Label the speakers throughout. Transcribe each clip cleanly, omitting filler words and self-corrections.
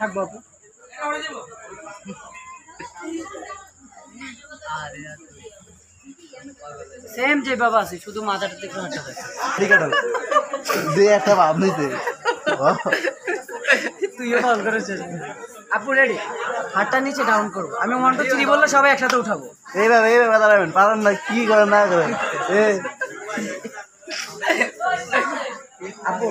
Speaker 1: থাকবো আপু সেম যে বাবা আছে শুধু মাথাটা একটু হাঁটা থাকে
Speaker 2: ঠিক আছে দে একটা ভাব নিতে
Speaker 1: তুইও কল করেছিস আপু রেডি হাতটা নিচে ডাউন করবো আমি 1 2 3 বললে সবাই একসাথে উঠাবো
Speaker 2: এইভাবে দাঁড়াবেন পারেন না কি করেন না করেন
Speaker 1: আপু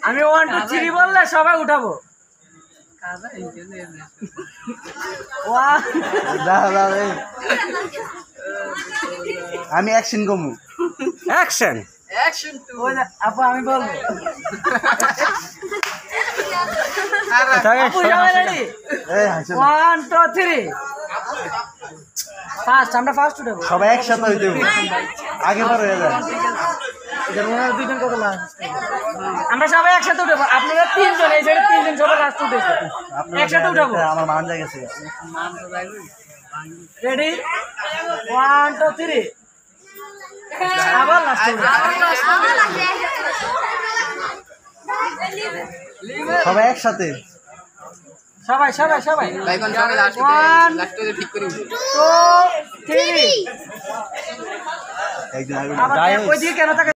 Speaker 1: আমি 1 2 3 বললে সবাই উঠাবো
Speaker 2: আমি অ্যাকশন কমু
Speaker 1: অ্যাকশন আপু আমি বলবো আপু সবাই রেডি 1 2 3 ফার্স্ট আমরা ফার্স্ট উঠাবো
Speaker 2: সবাই একসাথে হইতে আগে পর হয়ে যায়
Speaker 1: দুইজন কত লাস্ট আমরা সবাই একসাথে উঠাবো আপনারা তিনজন এই সাইডে তিনজন সবাই লাস্ট উঠেছে একসাথে উঠাবো
Speaker 2: আমার মান যায় গেছে
Speaker 1: রেডি 1 2 3 আবার লাস্ট
Speaker 2: সবাই একসাথে
Speaker 1: সবাই সবাই সবাই 1
Speaker 3: ঠিক করে
Speaker 1: 2 3
Speaker 2: একজন
Speaker 1: আবার ওই দিকে কেন তাকাচ্ছিস?